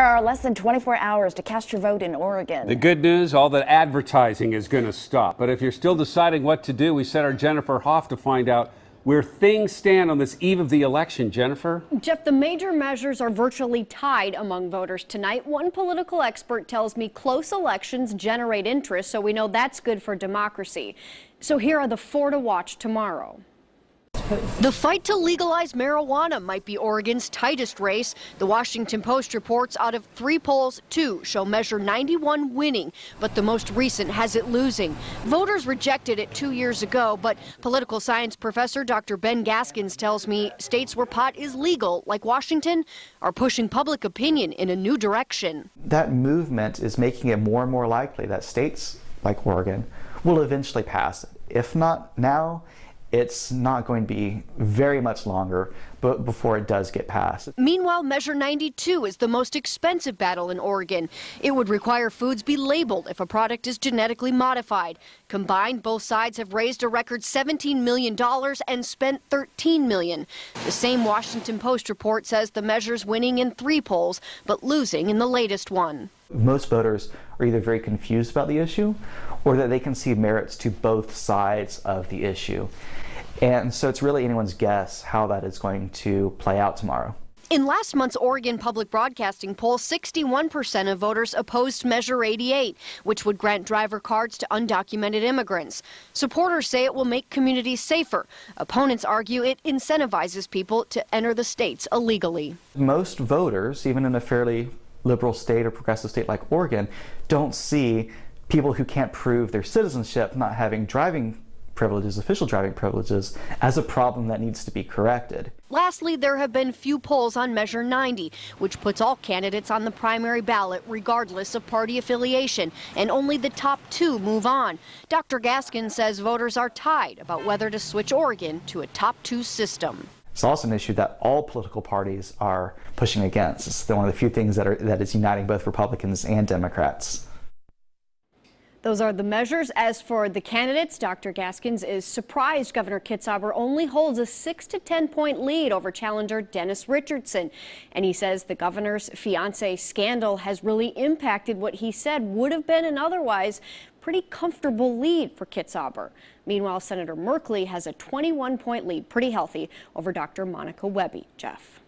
There are less than 24 hours to cast your vote in Oregon. The good news, all the advertising is going to stop. But if you're still deciding what to do, we sent our Jennifer Hoff to find out where things stand on this eve of the election. Jennifer? Jeff, the major measures are virtually tied among voters tonight. One political expert tells me close elections generate interest, so we know that's good for democracy. So here are the four to watch tomorrow. The fight to legalize marijuana might be Oregon's tightest race. The Washington Post reports out of 3 polls, 2 show Measure 91 winning, but the most recent has it losing. Voters rejected it 2 years ago, but political science professor Dr. Ben Gaskins tells me states where pot is legal, like Washington, are pushing public opinion in a new direction. That movement is making it more and more likely that states like Oregon will eventually pass it. If not now, it's not going to be very much longer but before it does get passed. Meanwhile, Measure 92 is the most expensive battle in Oregon. It would require foods be labeled if a product is genetically modified. Combined, both sides have raised a record $17 million and spent $13 million. The same Washington Post report says the measure's winning in 3 polls, but losing in the latest one. Most voters are either very confused about the issue or that they can see merits to both sides of the issue. And so it's really anyone's guess how that is going to play out tomorrow. In last month's Oregon Public Broadcasting poll, 61% of voters opposed Measure 88, which would grant driver cards to undocumented immigrants. Supporters say it will make communities safer. Opponents argue it incentivizes people to enter the states illegally. Most voters, even in a fairly liberal state or progressive state like Oregon, don't see people who can't prove their citizenship not having driving privileges, official driving privileges, as a problem that needs to be corrected. Lastly, there have been few polls on Measure 90, which puts all candidates on the primary ballot regardless of party affiliation, and only the top 2 move on. Dr. Gaskins says voters are tied about whether to switch Oregon to a top 2 system. It's also an issue that all political parties are pushing against. It's one of the few things that is uniting both Republicans and Democrats. Those are the measures. As for the candidates, Dr. Gaskins is surprised Governor Kitzhaber only holds a 6 to 10 point lead over challenger Dennis Richardson. And he says the governor's fiancé scandal has really impacted what he said would have been an otherwise pretty comfortable lead for Kitzhaber. Meanwhile, Senator Merkley has a 21 point lead, pretty healthy, over Dr. Monica Webby. Jeff.